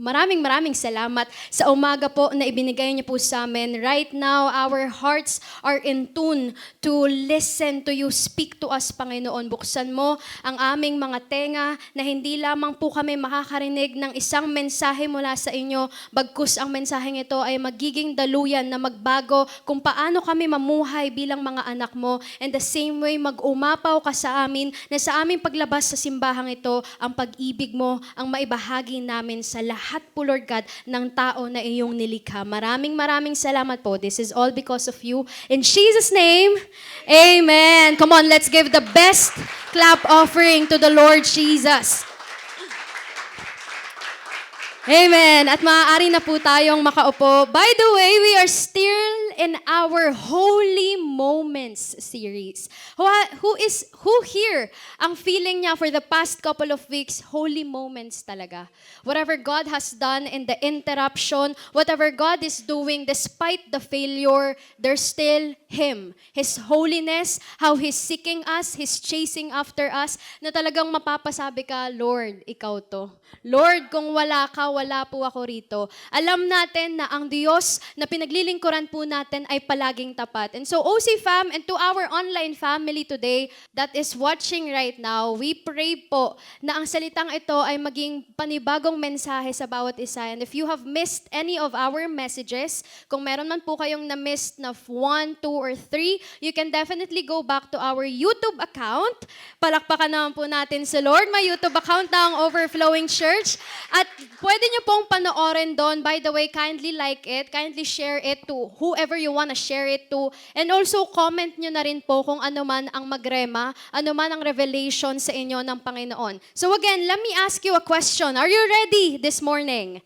maraming salamat sa umaga po na ibinigay niyo po sa amin. Right now, our hearts are in tune to listen to you. Speak to us, Panginoon. Buksan mo ang aming mga tenga na hindi lamang po kami makakarinig ng isang mensahe mula sa inyo, bagkus ang mensaheng ito ay magiging daluyan na magbago kung paano kami mamuhay bilang mga anak mo. And the same way, mag-umapaw ka sa amin na sa aming paglabas sa simbahang ito, ang pag-ibig mo ang maibahagi namin sa lahat po, Lord God, ng tao na iyong nilikha. Maraming salamat po. This is all because of you. In Jesus' name, amen. Come on, let's give the best clap offering to the Lord Jesus. Amen. At maaari na po tayong makaupo. By the way, we are still in our Holy Moments series. Who here ang feeling niya for the past couple of weeks, holy moments talaga? Whatever God has done in the interruption, whatever God is doing despite the failure, there's still Him. His holiness, how He's seeking us, He's chasing after us, na talagang mapapasabi ka, Lord, Ikaw to. Lord, kung wala ka, wala po ako rito. Alam natin na ang Diyos na pinaglilingkuran po natin ay palaging tapat. And so, OC Fam, and to our online family today that is watching right now, we pray po na ang salitang ito ay maging panibagong mensahe sa bawat isa. And if you have missed any of our messages, kung meron man po kayong na-missed na 1, 2, or 3, you can definitely go back to our YouTube account. Palakpakan naman po natin sa Lord. May YouTube account na ang Overflowing Church. At pwede nyo pong panoorin doon. By the way, kindly like it, kindly share it to whoever you wanna share it to. And also, comment nyo na rin po kung ano man ang magrema, ano man ang revelation sa inyo ng Panginoon. So again, let me ask you a question. Are you ready this morning?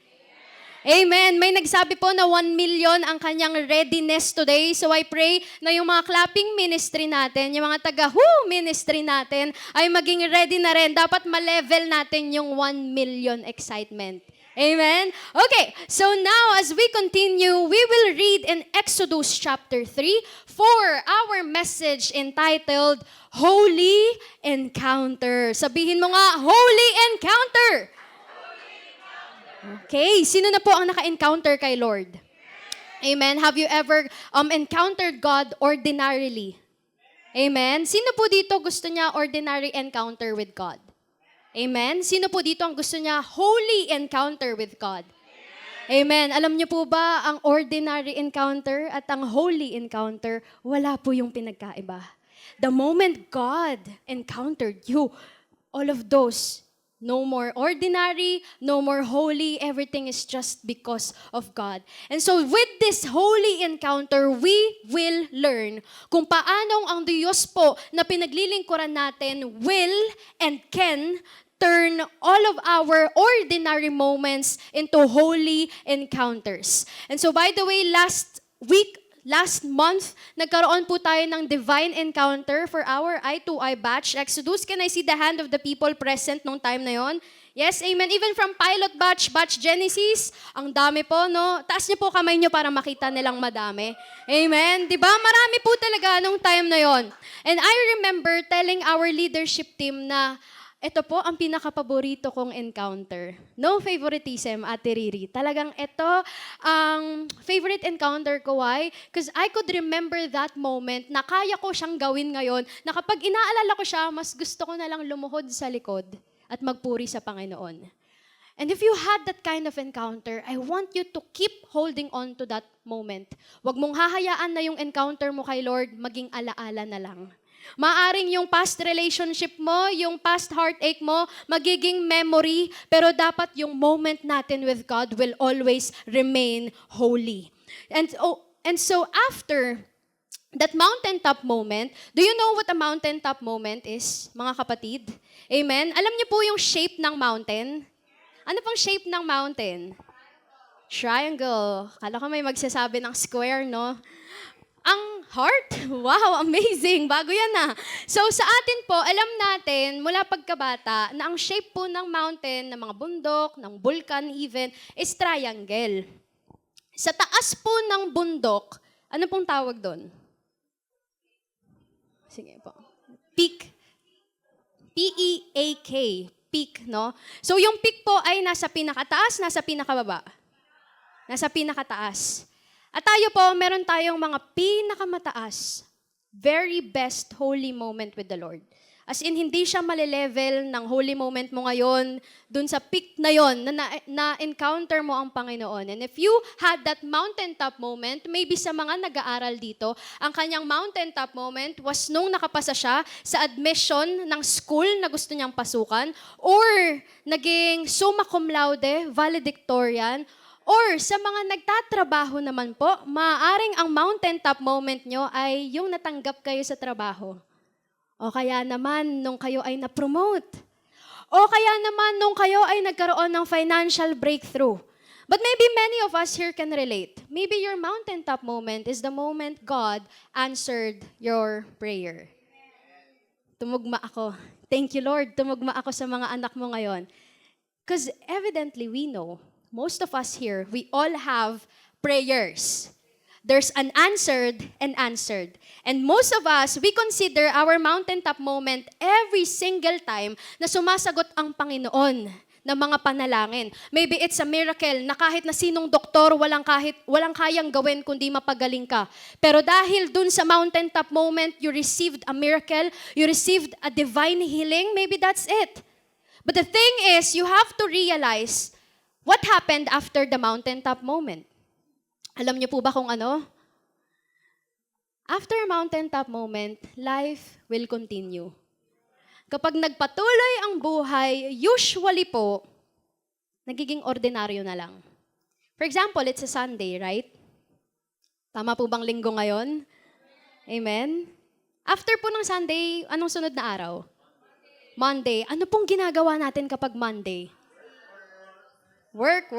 Amen. May nagsabi po na 1 million ang kanyang readiness today. So I pray na yung mga clapping ministry natin, yung mga taga-who ministry natin, ay maging ready na rin. Dapat ma-level natin yung 1 million excitement. Amen? Okay, so now as we continue, we will read in Exodus chapter 3 for our message entitled, Holy Encounter. Sabihin mo nga, Holy Encounter! Okay, sino na po ang naka-encounter kay Lord? Amen. Have you ever encountered God ordinarily? Amen. Sino po dito gusto niya ordinary encounter with God? Amen. Sino po dito ang gusto niya holy encounter with God? Amen. Alam niyo po ba ang ordinary encounter at ang holy encounter, wala po yung pinagkaiba. The moment God encountered you, all of those, no more ordinary, no more holy. Everything is just because of God. And so with this holy encounter, we will learn kung paanong ang Diyos po na pinaglilingkuran natin will and can turn all of our ordinary moments into holy encounters. And so by the way, last month, nagkaroon po tayo ng divine encounter for our I2I batch. Exodus, can I see the hand of the people present nung time na yon? Yes, amen. Even from pilot batch Genesis, ang dami po, no? Taas niyo po kamay niyo para makita nilang madami. Amen. Diba? Marami po talaga nung time na yon. And I remember telling our leadership team na ito po ang pinaka-paborito kong encounter. No favoritism, Ate Riri. Talagang ito ang favorite encounter ko. Why? Because I could remember that moment na kaya ko siyang gawin ngayon, na kapag inaalala ko siya, mas gusto ko na lang lumuhod sa likod at magpuri sa Panginoon. And if you had that kind of encounter, I want you to keep holding on to that moment. Huwag mong hahayaan na yung encounter mo kay Lord maging alaala na lang. Maaring yung past relationship mo, yung past heartache mo, magiging memory, pero dapat yung moment natin with God will always remain holy. And so after that mountaintop moment, do you know what a mountaintop moment is, mga kapatid? Amen? Alam niyo po yung shape ng mountain? Ano pong shape ng mountain? Triangle. Kala ko may magsasabi ng square, no? Ang heart? Wow, amazing. Bago yan na. So sa atin po, alam natin mula pagkabata na ang shape po ng mountain, ng mga bundok, ng vulkan even, is triangle. Sa taas po ng bundok, ano pong tawag doon? Sige po. Peak. P-E-A-K. peak, no? So yung peak po ay nasa pinakataas, nasa pinakababa. Nasa pinakataas. At tayo po, meron tayong mga pinakamataas, very best holy moment with the Lord. As in, hindi siya malilevel ng holy moment mo ngayon dun sa peak na yon na-encounter mo ang Panginoon. And if you had that mountaintop moment, maybe sa mga nag-aaral dito, ang kanyang mountaintop moment was nung nakapasa siya sa admission ng school na gusto niyang pasukan, or naging summa cum laude, valedictorian, or sa mga nagtatrabaho naman po, maaaring ang mountaintop moment nyo ay yung natanggap kayo sa trabaho. O kaya naman nung kayo ay na-promote. O kaya naman nung kayo ay nagkaroon ng financial breakthrough. But maybe many of us here can relate. Maybe your mountaintop moment is the moment God answered your prayer. Tumugma ako. Thank you, Lord. Tumugma ako sa mga anak mo ngayon. Because evidently we know, most of us here, we all have prayers. There's an answered and answered. And most of us, we consider our mountaintop moment every single time na sumasagot ang Panginoon ng mga panalangin. Maybe it's a miracle na kahit na sinong doktor, walang kayang gawin kundi mapagaling ka. Pero dahil dun sa mountaintop moment, you received a miracle, you received a divine healing, maybe that's it. But the thing is, you have to realize what happened after the mountaintop moment. Alam niyo po ba kung ano? After a mountaintop moment, life will continue. Kapag nagpatuloy ang buhay, usually po, nagiging ordinaryo na lang. For example, it's a Sunday, right? Tama po bang linggo ngayon? Amen? After po ng Sunday, anong sunod na araw? Monday. Ano pong ginagawa natin kapag Monday? Work,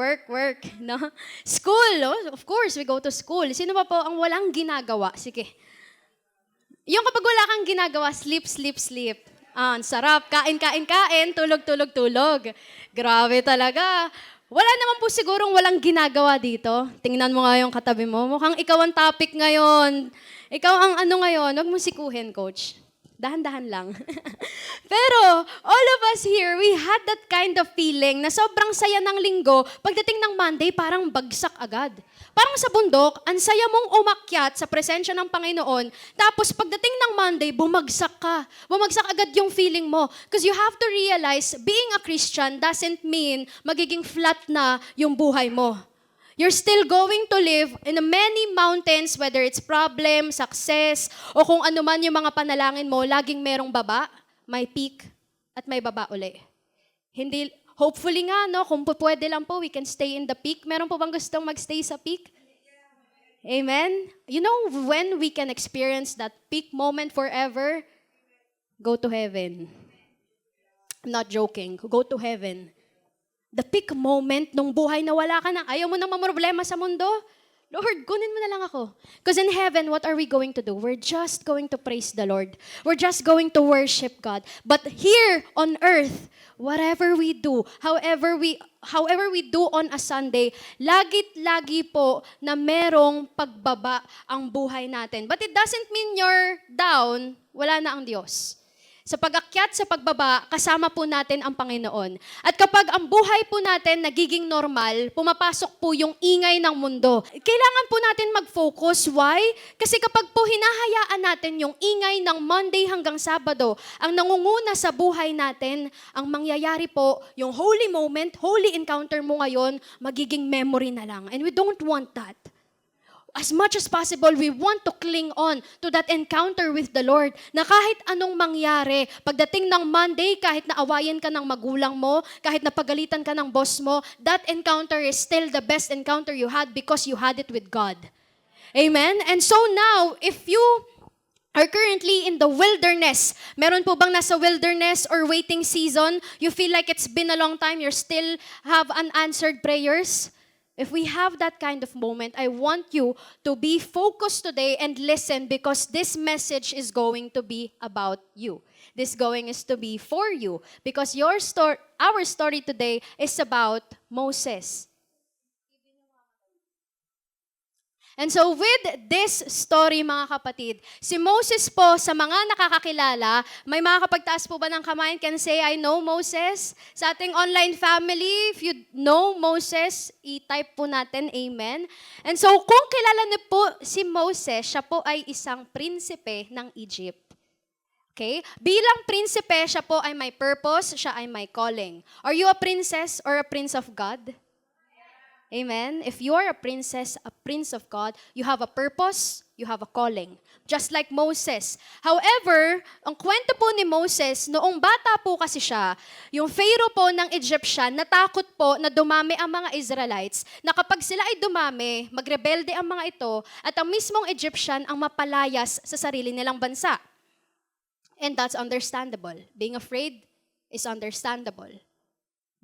no? School, oh? Of course, we go to school. Sino ba po ang walang ginagawa? Sige. Yung kapag wala kang ginagawa, sleep. Ang sarap. Kain, tulog. Grabe talaga. Wala naman po sigurong walang ginagawa dito. Tingnan mo nga yung katabi mo. Mukhang ikaw ang topic ngayon. Ikaw ang ano ngayon. Huwag mo sikuhin, coach. Dahan-dahan lang. Pero, all of us here, we had that kind of feeling na sobrang saya ng linggo. Pagdating ng Monday, parang bagsak agad. Parang sa bundok, ang saya mong umakyat sa presensya ng Panginoon. Tapos pagdating ng Monday, bumagsak ka. Bumagsak agad yung feeling mo. Because you have to realize, being a Christian doesn't mean magiging flat na yung buhay mo. You're still going to live in many mountains, whether it's problem, success, o kung ano man yung mga panalangin mo, laging merong baba, may peak, at may baba uli. Hindi, hopefully nga, no, kung pwede lang po, we can stay in the peak. Meron po bang gustong magstay sa peak? Amen? You know, when we can experience that peak moment forever, go to heaven. I'm not joking. Go to heaven. The peak moment nung buhay na wala ka na, ayaw mo nang mamroblema sa mundo, Lord, kunin mo na lang ako. Because in heaven, what are we going to do? We're just going to praise the Lord. We're just going to worship God. But here on earth, whatever we do, however we do on a Sunday, lagi po na merong pagbaba ang buhay natin. But it doesn't mean you're down, wala na ang Diyos. Sa pag-akyat, sa pagbaba, kasama po natin ang Panginoon. At kapag ang buhay po natin nagiging normal, pumapasok po yung ingay ng mundo. Kailangan po natin mag-focus. Why? Kasi kapag po hinahayaan natin yung ingay ng Monday hanggang Sabado, ang nangunguna sa buhay natin, ang mangyayari po, yung holy moment, holy encounter mo ngayon, magiging memory na lang. And we don't want that. As much as possible, we want to cling on to that encounter with the Lord na kahit anong mangyari, pagdating ng Monday, kahit naawayan ka ng magulang mo, kahit napagalitan ka ng boss mo, that encounter is still the best encounter you had because you had it with God. Amen? And so now, if you are currently in the wilderness, meron po bang nasa wilderness or waiting season, you feel like it's been a long time, you still have unanswered prayers? If we have that kind of moment, I want you to be focused today and listen because this message is going to be about you. This going is to be for you because our story today is about Moses. And so with this story, mga kapatid, si Moses po, sa mga nakakakilala, may makakapagtaas po ba ng kamay and can say, I know Moses? Sa ating online family, if you know Moses, i-type po natin, amen. And so kung kilala niyo po si Moses, siya po ay isang prinsipe ng Egypt. Okay? Bilang prinsipe, siya po ay may purpose, siya ay may calling. Are you a princess or a prince of God? Amen? If you are a princess, a prince of God, you have a purpose, you have a calling. Just like Moses. However, ang kwento po ni Moses, noong bata po kasi siya, yung Pharaoh po ng Egyptian, natakot po na dumami ang mga Israelites, na kapag sila ay dumami, magrebelde ang mga ito, at ang mismong Egyptian ang mapalayas sa sarili nilang bansa. And that's understandable. Being afraid is understandable.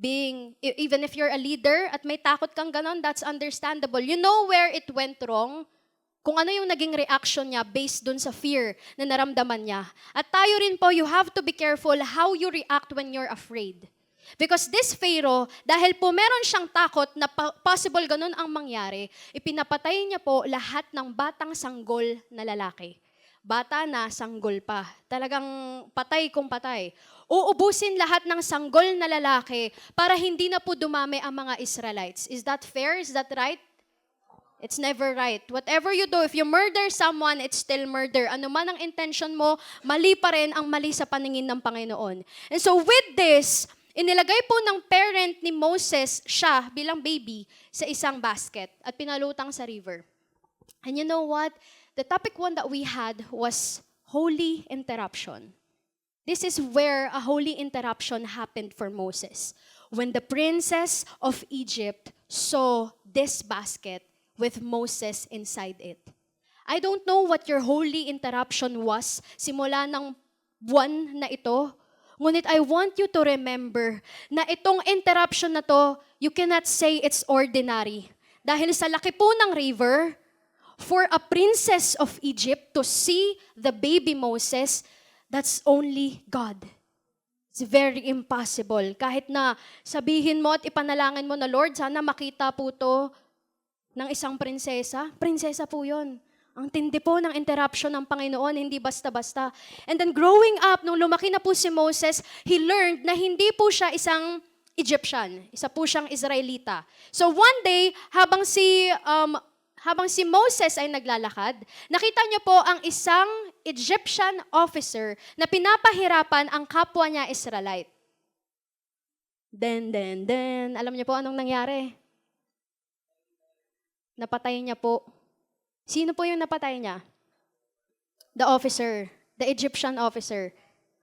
Even if you're a leader at may takot kang ganon, that's understandable. You know where it went wrong? Kung ano yung naging reaction niya based dun sa fear na naramdaman niya. At tayo rin po, you have to be careful how you react when you're afraid. Because this Pharaoh, dahil po meron siyang takot na possible ganon ang mangyari, ipinapatay niya po lahat ng batang sanggol na lalaki. Bata na, sanggol pa. Talagang patay kung patay. Uubusin lahat ng sanggol na lalaki para hindi na po dumami ang mga Israelites. Is that fair? Is that right? It's never right. Whatever you do, if you murder someone, it's still murder. Ano man ang intention mo, mali pa rin ang mali sa paningin ng Panginoon. And so with this, inilagay po ng parent ni Moses siya bilang baby sa isang basket at pinalutang sa river. And you know what? The topic one that we had was holy interruption. This is where a holy interruption happened for Moses. When the princess of Egypt saw this basket with Moses inside it. I don't know what your holy interruption was simula ng buwan na ito. Ngunit I want you to remember na itong interruption na to, you cannot say it's ordinary. Dahil sa laki po ng river, for a princess of Egypt to see the baby Moses, that's only God. It's very impossible. Kahit na sabihin mo at ipanalangin mo na, Lord, sana makita po to ng isang prinsesa. Prinsesa po yun. Ang tindi po ng interruption ng Panginoon, hindi basta-basta. And then growing up, nung lumaki na po si Moses, he learned na hindi po siya isang Egyptian. Isa po siyang Israelita. So one day, habang si Moses ay naglalakad, nakita niyo po ang isang Egyptian officer na pinapahirapan ang kapwa niya Israelite. Then, alam niyo po anong nangyari? Napatay niya po. Sino po yung napatay niya? The officer, the Egyptian officer.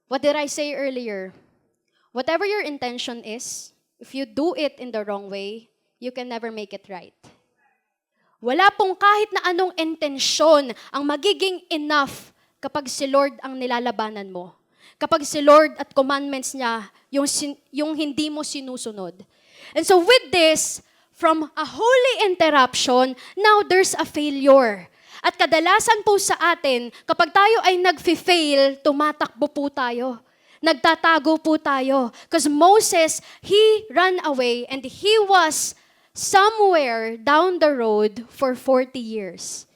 What did I say earlier? Whatever your intention is, if you do it in the wrong way, you can never make it right. Wala pong kahit na anong intensyon ang magiging enough kapag si Lord ang nilalabanan mo. Kapag si Lord at commandments niya, yung hindi mo sinusunod. And so with this, from a holy interruption, now there's a failure. At kadalasan po sa atin, kapag tayo ay nag-fail, tumatakbo po tayo. Nagtatago po tayo. Because Moses, he ran away and he was somewhere down the road for 40 years.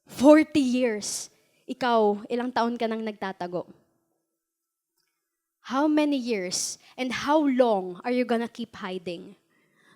40 years. Ikaw, ilang taon ka nang nagtatago? How many years and how long are you gonna keep hiding?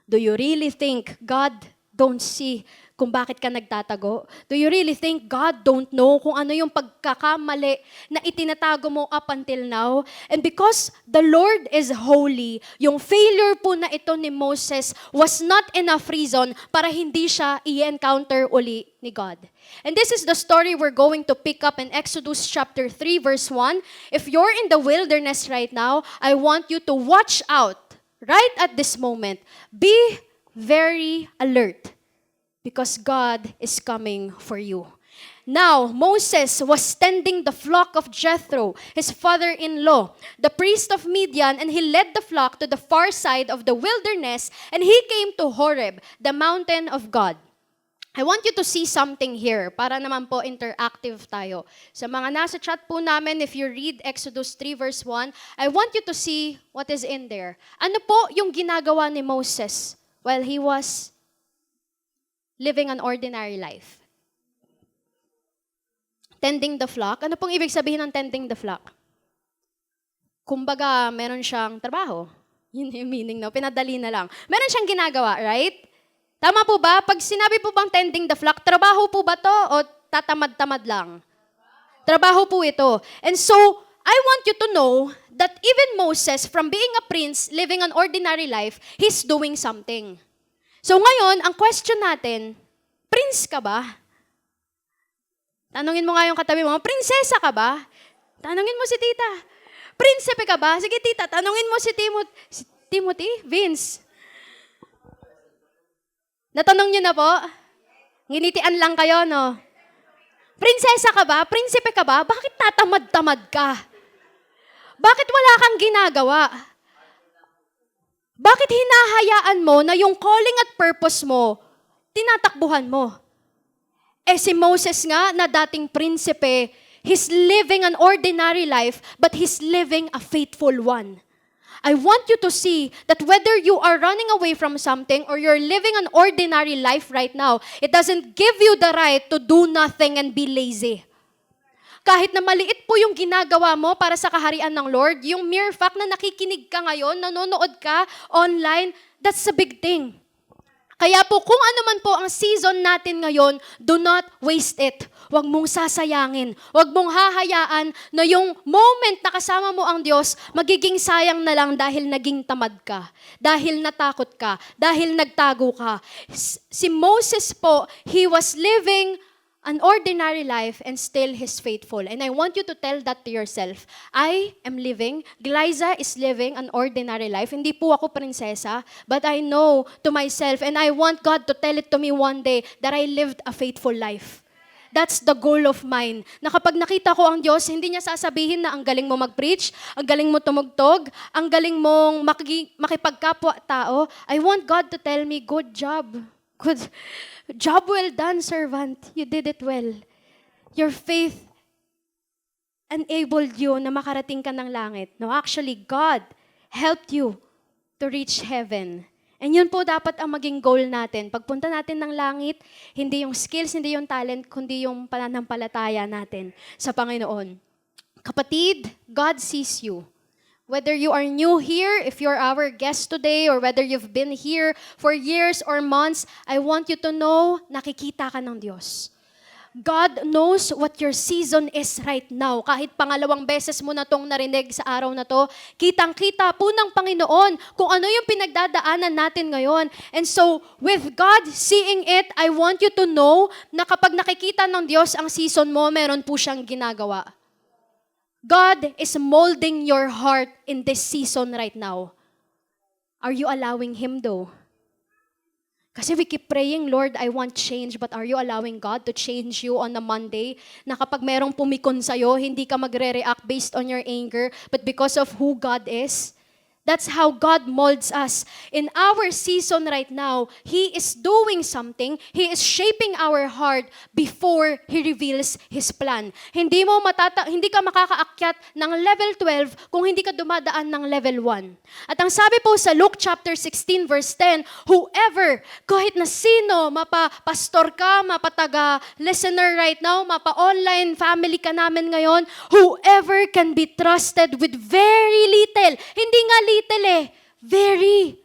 Do you really think God don't see kung bakit ka nagtatago? Do you really think God don't know kung ano yung pagkakamali na itinatago mo up until now? And because the Lord is holy, yung failure po na ito ni Moses was not enough reason para hindi siya i-encounter uli ni God. And this is the story we're going to pick up in Exodus chapter 3 verse 1. If you're in the wilderness right now, I want you to watch out. Right at this moment, be very alert because God is coming for you. Now, Moses was tending the flock of Jethro, his father-in-law, the priest of Midian, and he led the flock to the far side of the wilderness, and he came to Horeb, the mountain of God. I want you to see something here para naman po interactive tayo. Sa mga nasa chat po namin, if you read Exodus 3 verse 1, I want you to see what is in there. Ano po yung ginagawa ni Moses while he was living an ordinary life? Tending the flock. Ano pong ibig sabihin ng tending the flock? Kumbaga, meron siyang trabaho. Yun yung meaning, no? Pinadali na lang. Meron siyang ginagawa, right? Tama po ba? Pag sinabi po bang tending the flock, trabaho po ba to o tatamad-tamad lang? Trabaho po ito. And so, I want you to know that even Moses, from being a prince, living an ordinary life, he's doing something. So ngayon, ang question natin, prince ka ba? Tanungin mo nga yung katabi mo, prinsesa ka ba? Tanungin mo si tita, prinsipe ka ba? Sige tita, tanungin mo si Timothy, Vince. Natanong niyo na po? Nginitian lang kayo, no? Prinsesa ka ba? Prinsipe ka ba? Bakit tatamad-tamad ka? Bakit wala kang ginagawa? Bakit hinahayaan mo na yung calling at purpose mo, tinatakbuhan mo? Si Moses nga, na dating prinsipe, he's living an ordinary life, but he's living a faithful one. I want you to see that whether you are running away from something or you're living an ordinary life right now, it doesn't give you the right to do nothing and be lazy. Kahit na maliit po yung ginagawa mo para sa kaharian ng Lord, yung mere fact na nakikinig ka ngayon, nanonood ka online, that's a big thing. Kaya po, kung ano man po ang season natin ngayon, do not waste it. Huwag mong sasayangin. Huwag mong hahayaan na yung moment na kasama mo ang Diyos, magiging sayang na lang dahil naging tamad ka, dahil natakot ka, dahil nagtago ka. Si Moses po, he was living an ordinary life and still he's faithful. And I want you to tell that to yourself. I am living, Glyza is living an ordinary life. Hindi po ako prinsesa, but I know to myself and I want God to tell it to me one day that I lived a faithful life. That's the goal of mine. Na kapag nakita ko ang Diyos, hindi niya sasabihin na ang galing mo mag-preach, ang galing mo tumugtog, ang galing mong makipagkapwa-tao. I want God to tell me, good job. Good job well done, servant. You did it well. Your faith enabled you na makarating ka ng langit. No, actually, God helped you to reach heaven. And yun po dapat ang maging goal natin. Pagpunta natin ng langit, hindi yung skills, hindi yung talent, kundi yung pananampalataya natin sa Panginoon. Kapatid, God sees you. Whether you are new here, if you're our guest today, or whether you've been here for years or months, I want you to know, nakikita ka ng Diyos. God knows what your season is right now. Kahit pangalawang beses mo na tong narinig sa araw na to, kitang-kita po ng Panginoon kung ano yung pinagdadaanan natin ngayon. And so, with God seeing it, I want you to know na kapag nakikita ng Diyos ang season mo, meron po siyang ginagawa. God is molding your heart in this season right now. Are you allowing Him though? Kasi we keep praying, Lord, I want change, but are you allowing God to change you on a Monday? Na kapag merong pumikon sa'yo, hindi ka magre-react based on your anger, but because of who God is? That's how God molds us. In our season right now, He is doing something. He is shaping our heart before He reveals His plan. Hindi ka makakaakyat ng level 12 kung hindi ka dumadaan ng level 1. At ang sabi po sa Luke chapter 16 verse 10, whoever, kahit na sino, mapa-pastor ka, mapataga-listener right now, mapa-online family ka namin ngayon, whoever can be trusted with very little, hindi nga little very.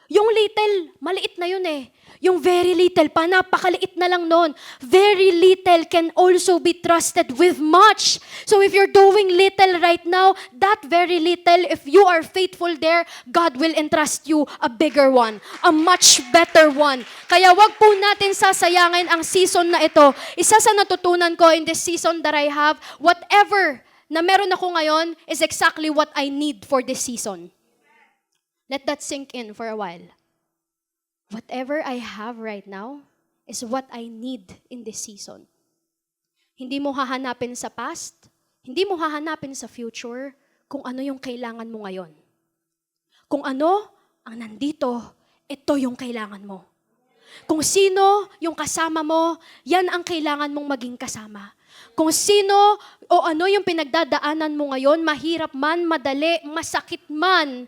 Yung little, maliit na yun eh. Yung very little pa, napakaliit na lang nun. Very little can also be trusted with much. So if you're doing little right now, that very little, if you are faithful there, God will entrust you a bigger one, a much better one. Kaya wag po natin sasayangin ang season na ito. Isa sa natutunan ko in this season that I have, whatever na meron ako ngayon is exactly what I need for this season. Let that sink in for a while. Whatever I have right now is what I need in this season. Hindi mo hahanapin sa past, hindi mo hahanapin sa future kung ano yung kailangan mo ngayon. Kung ano ang nandito, ito yung kailangan mo. Kung sino yung kasama mo, yan ang kailangan mong maging kasama. Kung sino o ano yung pinagdadaanan mo ngayon, mahirap man, madali, masakit man,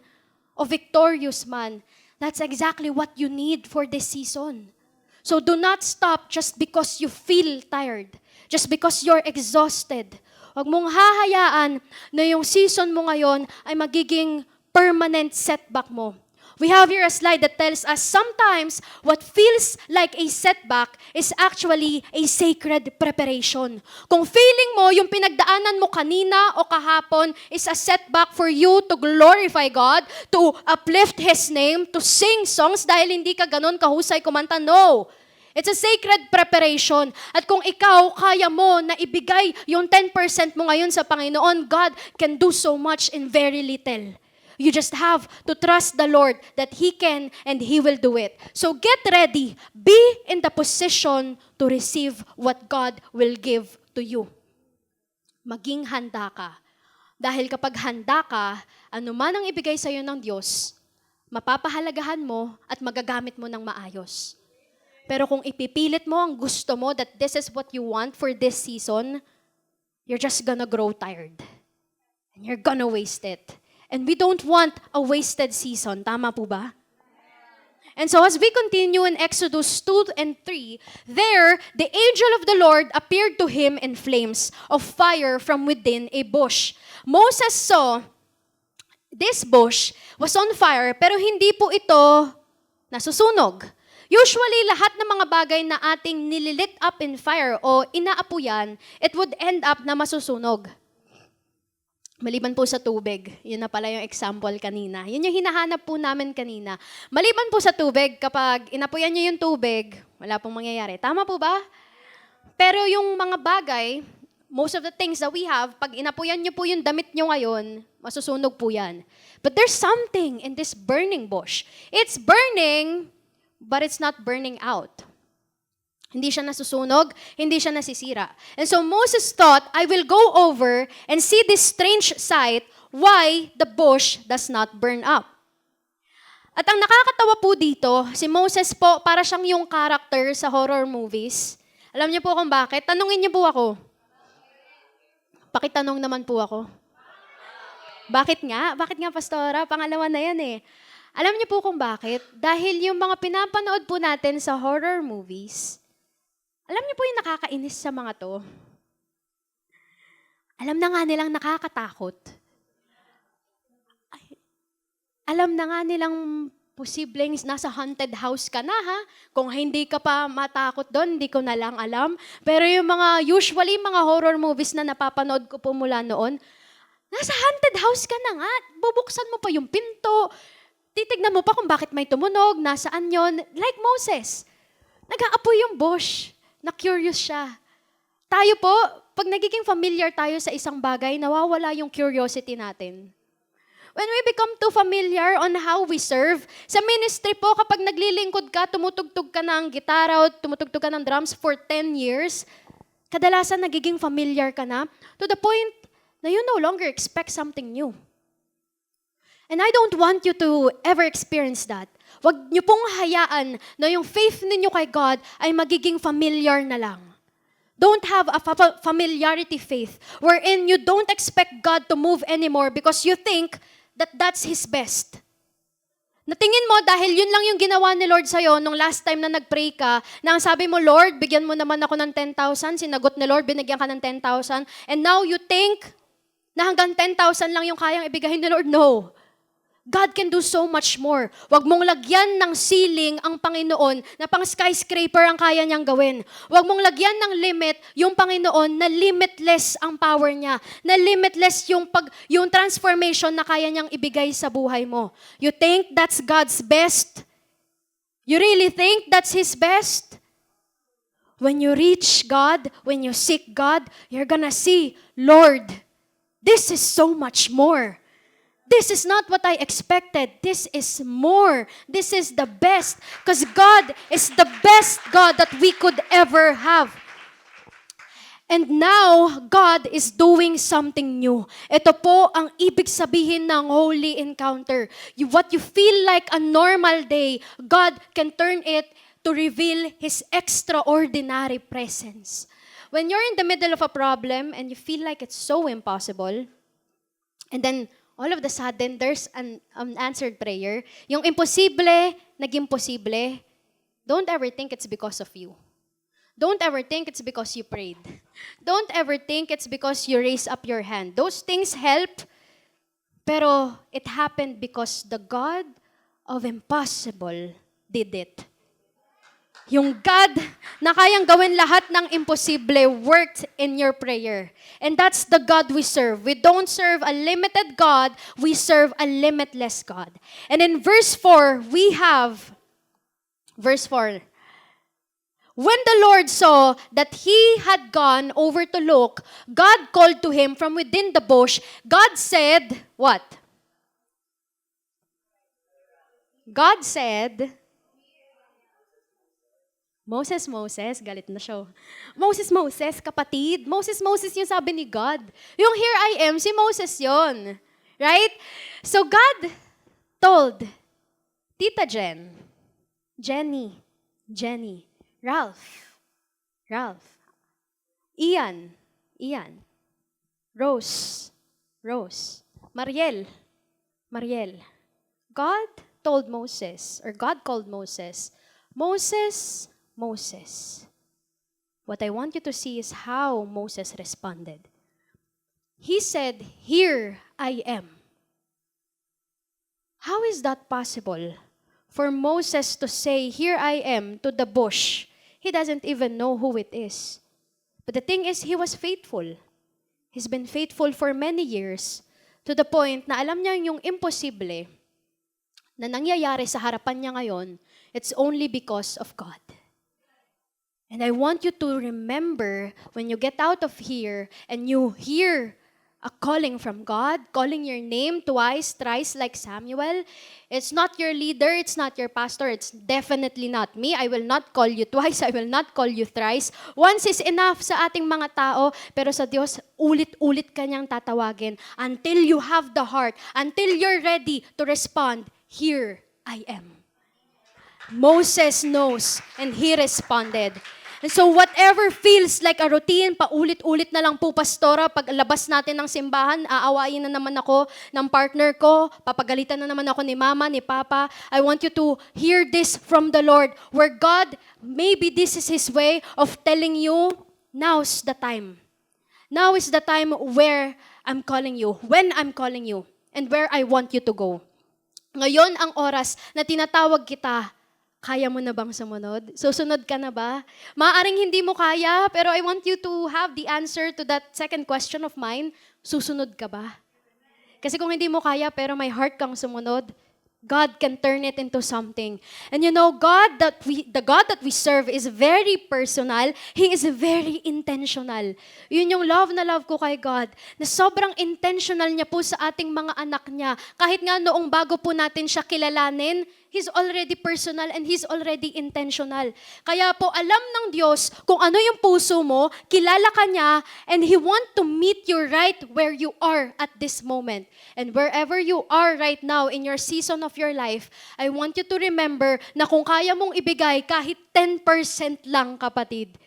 o victorious man, that's exactly what you need for this season. So do not stop just because you feel tired, just because you're exhausted. Huwag mong hahayaan na yung season mo ngayon ay magiging permanent setback mo. We have here a slide that tells us sometimes what feels like a setback is actually a sacred preparation. Kung feeling mo yung pinagdaanan mo kanina o kahapon is a setback for you to glorify God, to uplift His name, to sing songs dahil hindi ka ganun kahusay kumanta, no. It's a sacred preparation. At kung ikaw, kaya mo na ibigay yung 10% mo ngayon sa Panginoon, God can do so much in very little. You just have to trust the Lord that He can and He will do it. So get ready. Be in the position to receive what God will give to you. Maging handa ka. Dahil kapag handa ka, ano man ang ibigay sa iyo ng Diyos, mapapahalagahan mo at magagamit mo ng maayos. Pero kung ipipilit mo ang gusto mo that this is what you want for this season, you're just gonna grow tired. And you're gonna waste it. And we don't want a wasted season. Tama po ba? And so as we continue in Exodus 2 and 3, there, the angel of the Lord appeared to him in flames of fire from within a bush. Moses saw this bush was on fire, pero hindi po ito nasusunog. Usually, lahat ng mga bagay na ating nililit up in fire o inaapuyan, it would end up na masusunog. Maliban po sa tubig, yun na pala yung example kanina. Yun yung hinahanap po namin kanina. Maliban po sa tubig, kapag inapuyan nyo yung tubig, wala pong mangyayari. Tama po ba? Pero yung mga bagay, most of the things that we have, pag inapuyan nyo po yung damit nyo ngayon, masusunog po yan. But there's something in this burning bush. It's burning, but it's not burning out. Hindi siya nasusunog, hindi siya nasisira. And so Moses thought, I will go over and see this strange sight, why the bush does not burn up. At ang nakakatawa po dito, si Moses po, para siyang yung character sa horror movies. Alam niyo po kung bakit? Tanungin niyo po ako. Pakitanong naman po ako. Bakit nga? Bakit nga, Pastora? Pangalawa na yan eh. Alam niyo po kung bakit? Dahil yung mga pinapanood po natin sa horror movies, alam niyo po yung nakakainis sa mga to? Alam na nga nilang nakakatakot. Alam na nga nilang posibleng nasa haunted house ka na, ha? Kung hindi ka pa matakot doon, hindi ko na lang alam. Pero yung usually mga horror movies na napapanood ko po mula noon, nasa haunted house ka na nga. Bubuksan mo pa yung pinto. Titignan mo pa kung bakit may tumunog, nasaan yon. Like Moses. Nag-aapoy yung bush. Na-curious siya. Tayo po, pag nagiging familiar tayo sa isang bagay, nawawala yung curiosity natin. When we become too familiar on how we serve, sa ministry po, kapag naglilingkod ka, tumutugtog ka ng gitara o tumutugtog ka ng drums for 10 years, kadalasan nagiging familiar ka na to the point na you no longer expect something new. And I don't want you to ever experience that. Huwag niyo pong hayaan na yung faith ninyo kay God ay magiging familiar na lang. Don't have a familiarity faith wherein you don't expect God to move anymore because you think that that's His best. Natingin mo dahil yun lang yung ginawa ni Lord sa'yo nung last time na nag-pray ka, na ang sabi mo, Lord, bigyan mo naman ako ng 10,000. Sinagot ni Lord, binigyan ka ng 10,000. And now you think na hanggang 10,000 lang yung kayang ibigay ni Lord. No. God can do so much more. Huwag mong lagyan ng ceiling ang Panginoon na pang skyscraper ang kaya niyang gawin. Huwag mong lagyan ng limit yung Panginoon na limitless ang power niya, na limitless yung transformation na kaya niyang ibigay sa buhay mo. You think that's God's best? You really think that's His best? When you reach God, when you seek God, you're gonna see, Lord, this is so much more. This is not what I expected. This is more. This is the best. Because God is the best God that we could ever have. And now, God is doing something new. Ito po ang ibig sabihin ng holy encounter. What you feel like a normal day, God can turn it to reveal His extraordinary presence. When you're in the middle of a problem and you feel like it's so impossible, and then all of a sudden, there's an unanswered prayer. Yung imposible, naging posible. don't ever think it's because of you. Don't ever think it's because you prayed. Don't ever think it's because you raised up your hand. Those things help, pero it happened because the God of impossible did it. Yung God na kayang gawin lahat ng imposible worked in your prayer. And that's the God we serve. We don't serve a limited God, we serve a limitless God. And in verse 4, we have, verse 4, when the Lord saw that he had gone over to look, God called to him from within the bush. God said, what? God said, Moses, Moses, galit na siya. Moses, Moses, kapatid. Moses, Moses yung sabi ni God. Yung here I am, si Moses yon. Right? So God told Tita Jen, Jenny, Ralph, Ian, Rose, Mariel. God told Moses, or God called Moses, Moses, what I want you to see is how Moses responded. He said, here I am. How is that possible? For Moses to say, here I am, to the bush. He doesn't even know who it is. But the thing is, he was faithful. He's been faithful for many years, to the point na alam niya yung imposible na nangyayari sa harapan niya ngayon, it's only because of God. And I want you to remember when you get out of here and you hear a calling from God, calling your name twice, thrice like Samuel, it's not your leader, it's not your pastor, it's definitely not me. I will not call you twice, I will not call you thrice. Once is enough sa ating mga tao, pero sa Diyos, ulit-ulit kanyang tatawagin until you have the heart, until you're ready to respond, here I am. Moses knows, and he responded. And so whatever feels like a routine, paulit-ulit na lang po, pastora, pag labas natin ng simbahan, aawayin na naman ako ng partner ko, papagalitan na naman ako ni mama, ni papa. I want you to hear this from the Lord, where God, maybe this is His way of telling you, now's the time. Now is the time where I'm calling you, when I'm calling you, and where I want you to go. Ngayon ang oras na tinatawag kita. Kaya mo na bang sumunod? Susunod ka na ba? Maaaring hindi mo kaya, pero I want you to have the answer to that second question of mine. Susunod ka ba? Kasi kung hindi mo kaya, pero may heart kang sumunod, God can turn it into something. And you know, the God that we serve is very personal. He is very intentional. Yun yung love na love ko kay God, na sobrang intentional niya po sa ating mga anak niya. Kahit nga noong bago po natin siya kilalanin, He's already personal and He's already intentional. Kaya po, alam ng Diyos kung ano yung puso mo, kilala ka niya, and He want to meet you right where you are at this moment. And wherever you are right now in your season of your life, I want you to remember na kung kaya mong ibigay kahit 10% lang, kapatid,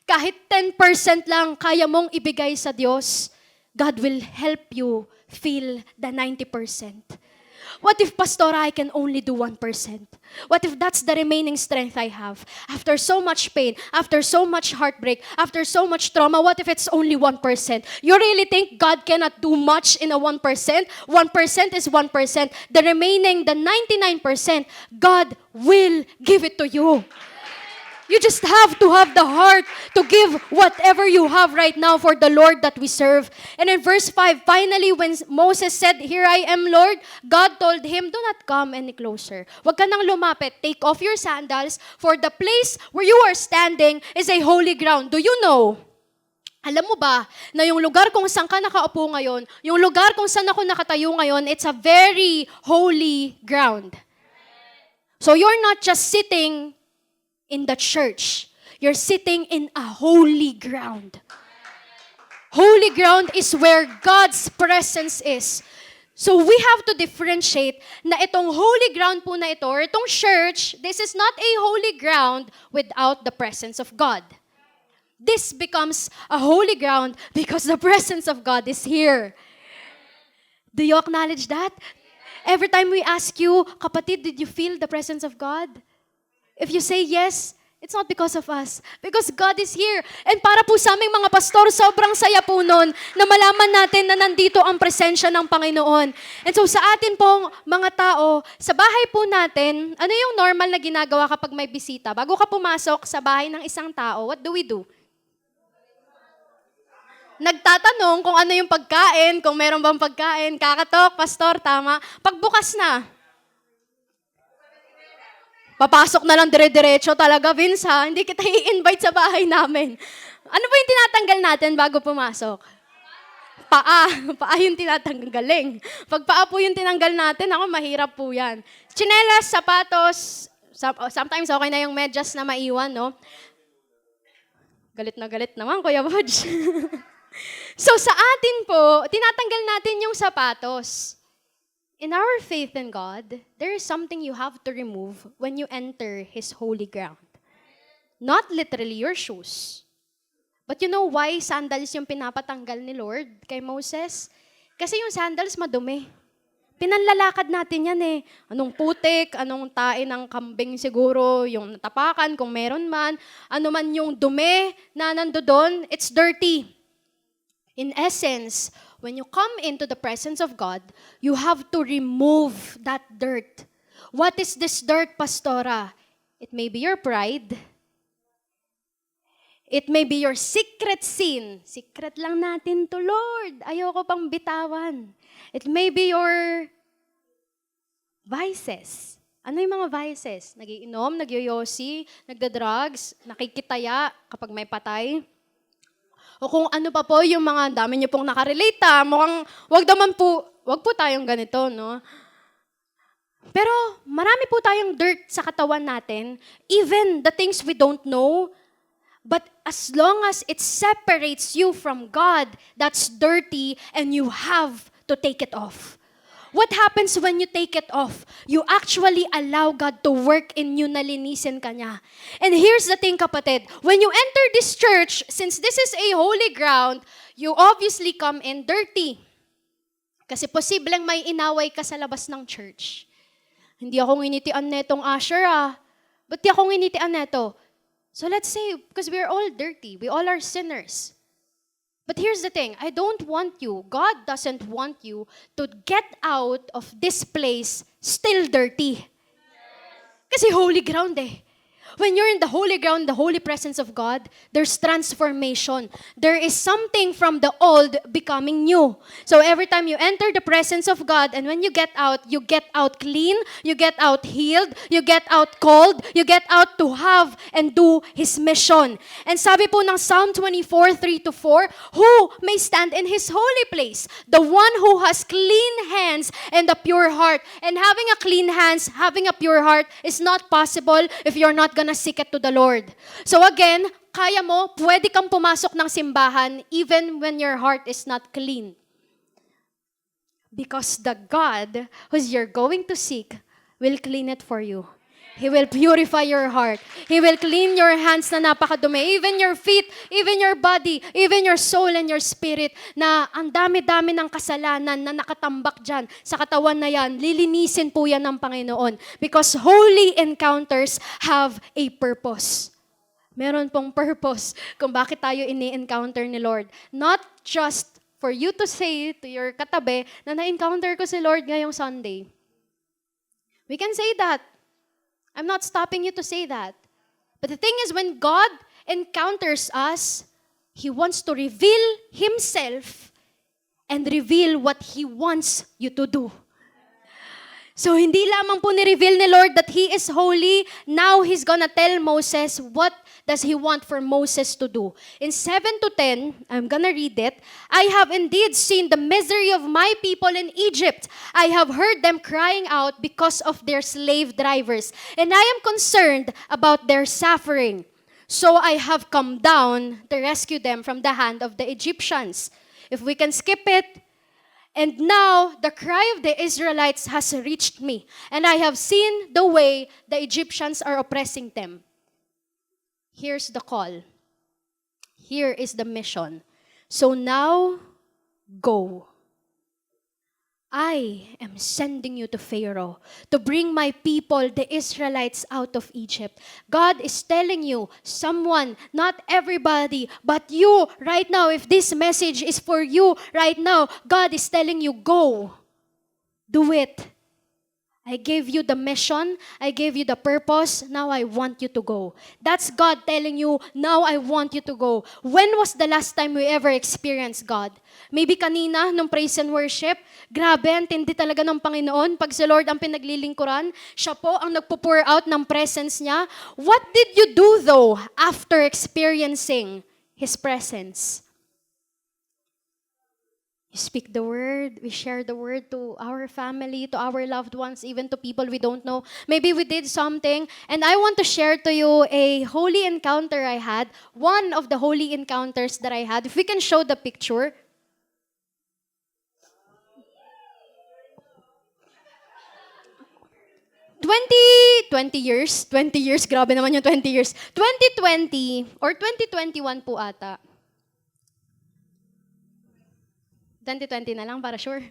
kahit 10% lang kaya mong ibigay sa Diyos, God will help you feel the 90%. What if, Pastora, I can only do 1%? What if that's the remaining strength I have? After so much pain, after so much heartbreak, after so much trauma, what if it's only 1%? You really think God cannot do much in a 1%? 1% is 1%. The remaining, the 99%, God will give it to you. You just have to have the heart to give whatever you have right now for the Lord that we serve. And in verse 5, finally, when Moses said, here I am, Lord, God told him, do not come any closer. Huwag ka nang lumapit. Take off your sandals, for the place where you are standing is a holy ground. Do you know? Alam mo ba na yung lugar kung saan ka nakaupo ngayon, yung lugar kung saan ako nakatayo ngayon, it's a very holy ground. So you're not just sitting in the church. You're sitting in a holy ground. Holy ground is where God's presence is. So we have to differentiate na itong holy ground po na ito, or itong church, this is not a holy ground without the presence of God. This becomes a holy ground because the presence of God is here. Do you acknowledge that? Every time we ask you, kapatid, did you feel the presence of God? If you say yes, it's not because of us. Because God is here. And para po sa aming mga pastor, sobrang saya po nun na malaman natin na nandito ang presensya ng Panginoon. And so sa atin pong mga tao, sa bahay po natin, ano yung normal na ginagawa kapag may bisita? Bago ka pumasok sa bahay ng isang tao, what do we do? Nagtatanong kung ano yung pagkain, kung meron bang pagkain, kakatok, pastor, tama. Pagbukas na, papasok na lang dire-diretso talaga, Vince ha, hindi kita i-invite sa bahay namin. Ano ba yung tinatanggal natin bago pumasok? Paa yung tinatanggal. Galing. Pag paa po yung tinanggal natin, ako mahirap po yan. Tsinelas, sapatos, sometimes okay na yung medyas na maiwan, no? Galit na galit naman, Kuya Budge. So sa atin po, tinatanggal natin yung sapatos. In our faith in God, there is something you have to remove when you enter His holy ground. Not literally your shoes. But you know why sandals yung pinapatanggal ni Lord kay Moses? Kasi yung sandals madumi. Pinanlalakad natin yan eh. Anong putik, anong tae ng kambing siguro, yung natapakan kung meron man, ano man yung dumi na nandoon, it's dirty. In essence, when you come into the presence of God, you have to remove that dirt. What is this dirt, Pastora? It may be your pride. It may be your secret sin. Secret lang natin to, Lord. Ayoko pang bitawan. It may be your vices. Ano yung mga vices? Nagiinom, nagyoyosi, nagda-drugs, nakikitaya kapag may patay. O kung ano pa po yung mga dami niyo pong nakarelate, mukhang wag po tayong ganito, no? Pero marami po tayong dirt sa katawan natin, even the things we don't know, but as long as it separates you from God, that's dirty and you have to take it off. What happens when you take it off? You actually allow God to work in you na linisin ka niya. And here's the thing, kapatid. When you enter this church, since this is a holy ground, you obviously come in dirty. Kasi posibleng may inaway ka sa labas ng church. Hindi ako nginitian netong usher Ba't di ako nginitian neto? So let's say, because we're all dirty. We all are sinners. But here's the thing, I don't want you, God doesn't want you to get out of this place still dirty. Kasi holy ground eh. When you're in the holy ground, the holy presence of God, there's transformation. There is something from the old becoming new. So every time you enter the presence of God, and when you get out clean, you get out healed, you get out called, you get out to have and do His mission. And sabi po ng Psalm 24:3-4, who may stand in His holy place? The one who has clean hands and a pure heart. And having a clean hands, having a pure heart is not possible if you're not gonna seek it to the Lord. So again, kaya mo, pwede kang pumasok ng simbahan even when your heart is not clean. Because the God who's you're going to seek will clean it for you. He will purify your heart. He will clean your hands na napakadumi. Even your feet, even your body, even your soul and your spirit na ang dami-dami ng kasalanan na nakatambak dyan sa katawan na yan. Lilinisin po yan ng Panginoon. Because holy encounters have a purpose. Meron pong purpose kung bakit tayo ini-encounter ni Lord. Not just for you to say to your katabi na na-encounter ko si Lord ngayong Sunday. We can say that. I'm not stopping you to say that. But the thing is, when God encounters us, He wants to reveal Himself and reveal what He wants you to do. So, hindi lamang po ni-reveal ni Lord that He is holy. Now, He's gonna tell Moses what does He want for Moses to do. In 7-10, I'm gonna read it. I have indeed seen the misery of my people in Egypt. I have heard them crying out because of their slave drivers. And I am concerned about their suffering. So I have come down to rescue them from the hand of the Egyptians. If we can skip it. And now, the cry of the Israelites has reached me, and I have seen the way the Egyptians are oppressing them. Here's the call. Here is the mission. So now, go. I am sending you to Pharaoh to bring my people, the Israelites, out of Egypt. God is telling you, someone, not everybody, but you right now, if this message is for you right now, God is telling you, go. Do it. I gave you the mission. I gave you the purpose. Now I want you to go. That's God telling you, now I want you to go. When was the last time we ever experienced God? Maybe kanina, nung praise and worship, grabe, ang tindi talaga ng Panginoon. Pag si Lord ang pinaglilingkuran, siya po ang nagpo-pour out ng presence niya. What did you do though after experiencing His presence? You speak the word, we share the word to our family, to our loved ones, even to people we don't know. Maybe we did something, and I want to share to you a holy encounter I had, one of the holy encounters that I had. If we can show the picture. Twenty years, grabe naman yung 20 years. 2020 or 2021 po ata. 2020 na lang para sure.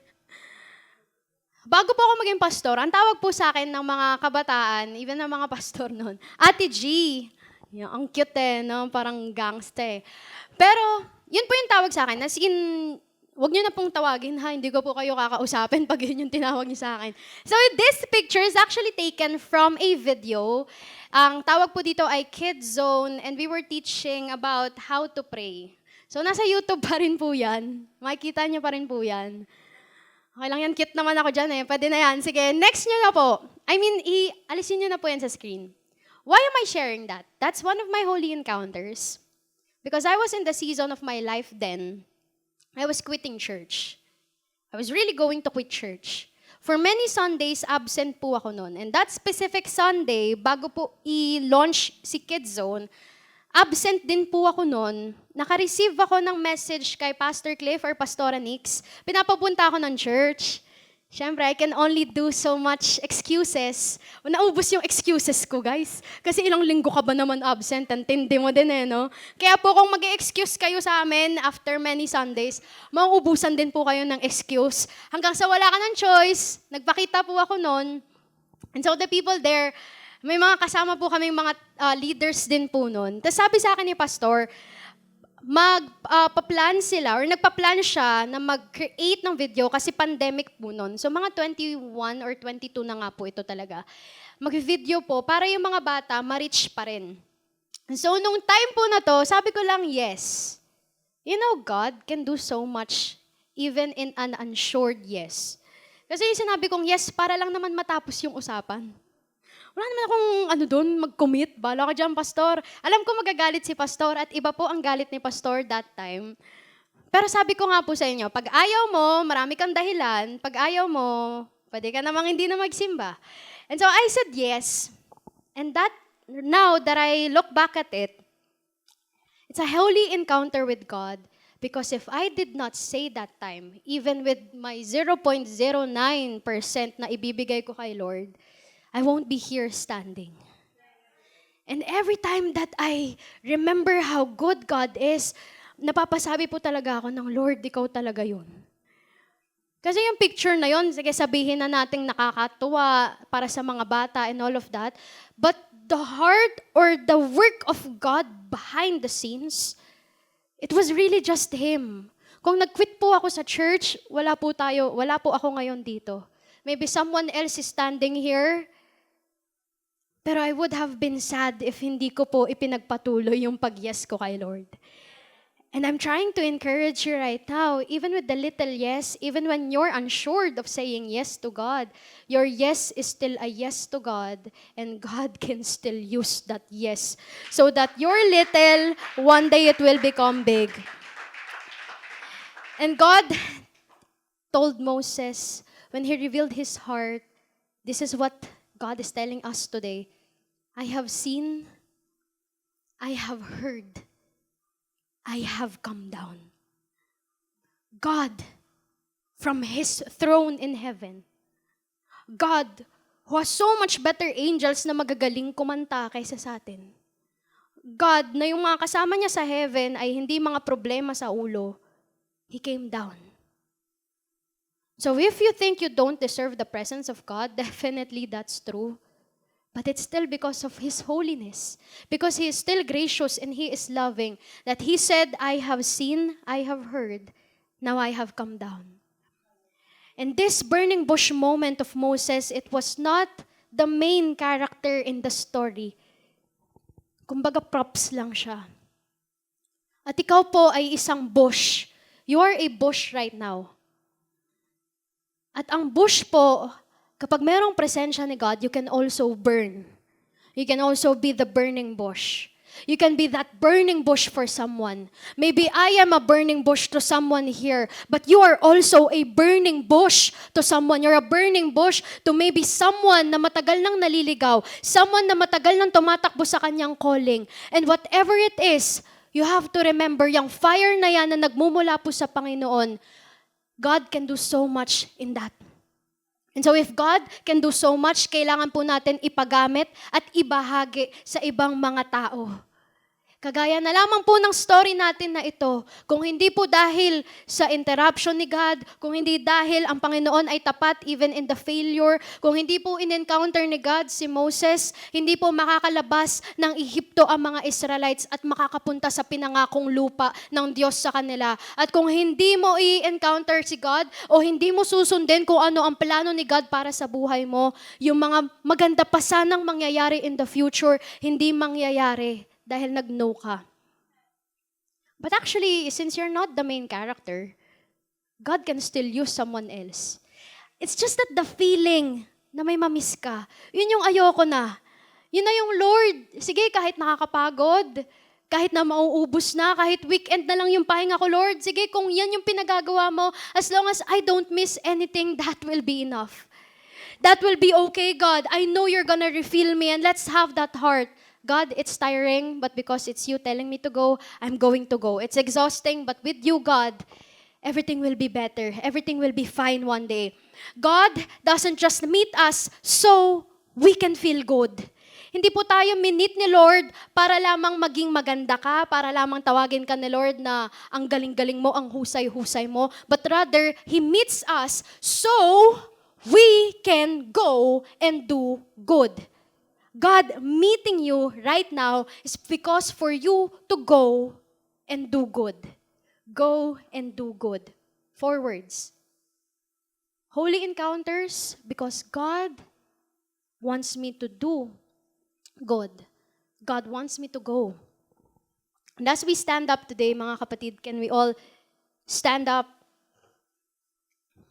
Bago po ako maging pastor, ang tawag po sa akin ng mga kabataan, even ng mga pastor noon, Ate G. Yan, ang cute no? Parang gangsta Pero, yun po yung tawag sa akin. As in, wag niyo na pong tawagin ha, hindi ko po kayo kakausapin pag yun yung tinawag niyo sa akin. So, this picture is actually taken from a video. Ang tawag po dito ay Kids Zone, and we were teaching about how to pray. So, nasa YouTube pa rin po yan. Makikita niyo pa rin po yan. Okay lang yan, cute naman ako dyan Pwede na yan. Sige, next niyo na po. Alisin niyo na po yan sa screen. Why am I sharing that? That's one of my holy encounters. Because I was in the season of my life then. I was quitting church. I was really going to quit church. For many Sundays, absent po ako noon. And that specific Sunday, bago po i-launch si Kids Zone, absent din po ako noon. Naka-receive ako ng message kay Pastor Cliff or Pastora Nix. Pinapapunta ako ng church. Siyempre, I can only do so much excuses. Naubos yung excuses ko, guys. Kasi ilang linggo ka ba naman absent? Ang tindi mo din no? Kaya po kung mag-excuse kayo sa amin after many Sundays, mauubusan din po kayo ng excuse. Hanggang sa wala ka ng choice, nagpakita po ako noon. And so the people there, may mga kasama po kami mga leaders din po noon. Tapos sabi sa akin ni Pastor, magpa-plan sila or nagpa-plan siya na mag-create ng video kasi pandemic po noon. So mga 21 or 22 na nga po ito talaga. Mag-video po para yung mga bata ma-reach pa rin. So nung time po na to, sabi ko lang yes. You know, God can do so much even in an unsure yes. Kasi yung sinabi kong yes para lang naman matapos yung usapan. Wala naman akong mag-commit. Bala ka dyan, pastor. Alam ko magagalit si pastor at iba po ang galit ni pastor that time. Pero sabi ko nga po sa inyo, pag ayaw mo, marami kang dahilan. Pag ayaw mo, pwede ka namang hindi na magsimba. And so I said yes. And that, now that I look back at it, it's a holy encounter with God. Because if I did not say that time, even with my 0.09% na ibibigay ko kay Lord, I won't be here standing. And every time that I remember how good God is, napapasabi po talaga ako ng Lord, ikaw talaga yun. Kasi yung picture na yun, sige sabihin na nating nakakatuwa para sa mga bata and all of that, but the heart or the work of God behind the scenes, it was really just Him. Kung nag-quit po ako sa church, wala po ako ngayon dito. Maybe someone else is standing here, pero I would have been sad if hindi ko po ipinagpatuloy yung pag-yes ko kay Lord. And I'm trying to encourage you right now, even with the little yes, even when you're unsure of saying yes to God, your yes is still a yes to God, and God can still use that yes. So that your little, one day it will become big. And God told Moses, when he revealed his heart, this is what God is telling us today. I have seen, I have heard, I have come down. God, from His throne in heaven, God, who has so much better angels na magagaling kumanta kaysa sa atin. God, na yung mga kasama niya sa heaven ay hindi mga problema sa ulo. He came down. So if you think you don't deserve the presence of God, definitely that's true. But it's still because of His holiness. Because He is still gracious and He is loving. That He said, I have seen, I have heard, now I have come down. And this burning bush moment of Moses, it was not the main character in the story. Kumbaga props lang siya. At ikaw po ay isang bush. You are a bush right now. At ang bush po, kapag merong presensya ni God, you can also burn. You can also be the burning bush. You can be that burning bush for someone. Maybe I am a burning bush to someone here, but you are also a burning bush to someone. You're a burning bush to maybe someone na matagal nang naliligaw, someone na matagal nang tumatakbo sa kanyang calling. And whatever it is, you have to remember, yung fire na yan na nagmumula po sa Panginoon, God can do so much in that. And so if God can do so much, kailangan po natin ipagamit at ibahagi sa ibang mga tao. Kagaya na lamang po ng story natin na ito, kung hindi po dahil sa interruption ni God, kung hindi dahil ang Panginoon ay tapat even in the failure, kung hindi po in-encounter ni God si Moses, hindi po makakalabas ng Ehipto ang mga Israelites at makakapunta sa pinangakong lupa ng Diyos sa kanila. At kung hindi mo i-encounter si God o hindi mo susundin kung ano ang plano ni God para sa buhay mo, yung mga maganda pa sanang mangyayari in the future, hindi mangyayari. Dahil nag-no ka. But actually, since you're not the main character, God can still use someone else. It's just that the feeling na may mamiss ka, yun yung ayoko na. Yun na yung Lord. Sige, kahit nakakapagod, kahit na mauubos na, kahit weekend na lang yung pahinga ko, Lord, sige, kung yan yung pinagagawa mo, as long as I don't miss anything, that will be enough. That will be okay, God. I know you're gonna refill me, and let's have that heart. God, it's tiring, but because it's you telling me to go, I'm going to go. It's exhausting, but with you, God, everything will be better. Everything will be fine one day. God doesn't just meet us so we can feel good. Hindi po tayo minit ni Lord para lamang maging maganda ka, para lamang tawagin ka ni Lord na ang galing-galing mo, ang husay-husay mo, but rather, He meets us so we can go and do good. God meeting you right now is because for you to go and do good. Go and do good. 4 words. Holy encounters because God wants me to do good. God wants me to go. And as we stand up today, mga kapatid, can we all stand up?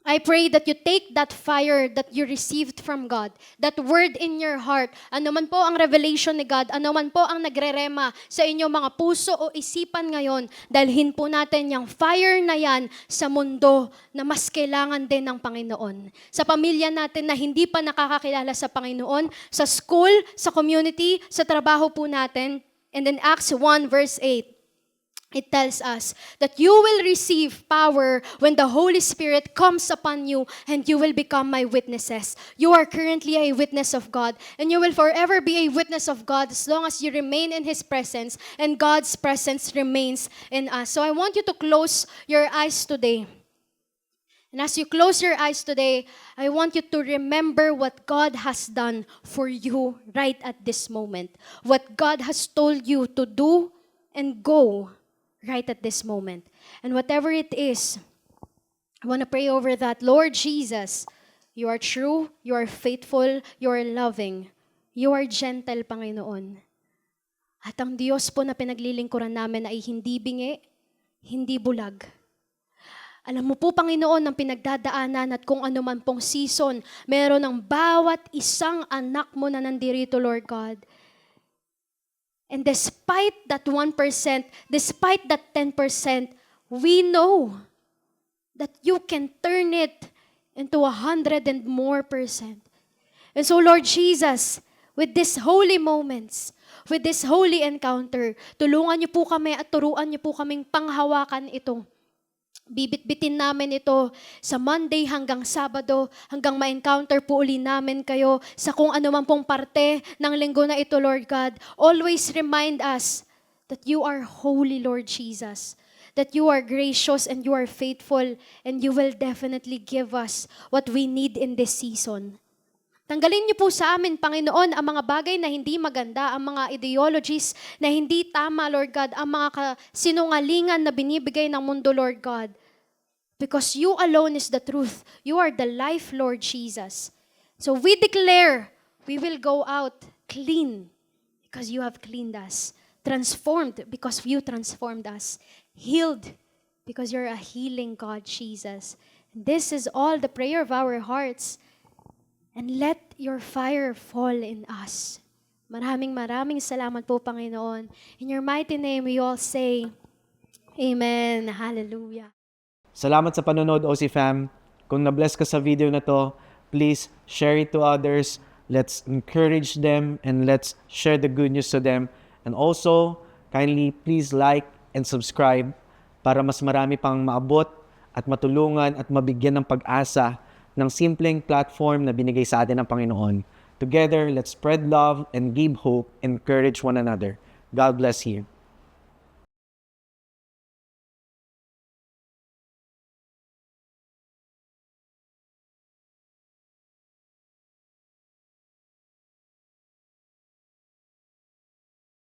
I pray that you take that fire that you received from God, that word in your heart, ano man po ang revelation ni God, ano man po ang nagrerema sa inyong mga puso o isipan ngayon, dalhin po natin yung fire na yan sa mundo na mas kailangan din ng Panginoon. Sa pamilya natin na hindi pa nakakakilala sa Panginoon, sa school, sa community, sa trabaho po natin. And in Acts 1 verse 8, it tells us that you will receive power when the Holy Spirit comes upon you and you will become my witnesses. You are currently a witness of God and you will forever be a witness of God as long as you remain in His presence and God's presence remains in us. So I want you to close your eyes today. And as you close your eyes today, I want you to remember what God has done for you right at this moment. What God has told you to do and go right at this moment. And whatever it is, I want to pray over that. Lord Jesus, you are true, you are faithful, you are loving, you are gentle, Panginoon. At ang Diyos po na pinaglilingkuran namin ay hindi bingi, hindi bulag. Alam mo po, Panginoon, ang pinagdadaanan at kung ano man pong season, meron ng bawat isang anak mo na nandirito, Lord God. And despite that 1%, despite that 10%, we know that you can turn it into 100 and more %. And so, Lord Jesus, with these holy moments, with this holy encounter, tulungan niyo po kami at turuan niyo po kaming panghawakan ito. Bibit-bitin namin ito sa Monday hanggang Sabado, hanggang ma-encounter po uli namin kayo sa kung ano man pong parte ng linggo na ito, Lord God. Always remind us that you are holy, Lord Jesus. that you are gracious and you are faithful and you will definitely give us what we need in this season. Tanggalin niyo po sa amin, Panginoon, ang mga bagay na hindi maganda, ang mga ideologies na hindi tama, Lord God, ang mga sinungalingan na binibigay ng mundo, Lord God. Because you alone is the truth. You are the life, Lord Jesus. So we declare, we will go out clean because you have cleaned us. Transformed because you transformed us. Healed because you're a healing God, Jesus. This is all the prayer of our hearts. And let your fire fall in us. Maraming salamat po, Panginoon. In your mighty name, we all say, Amen. Hallelujah. Salamat sa panonood, OC Fam. Kung na-bless ka sa video na to, please share it to others. Let's encourage them and let's share the good news to them. And also, kindly please like and subscribe para mas marami pang maabot at matulungan at mabigyan ng pag-asa ng simpleng platform na binigay sa atin ng Panginoon. Together, let's spread love and give hope, encourage one another. God bless you.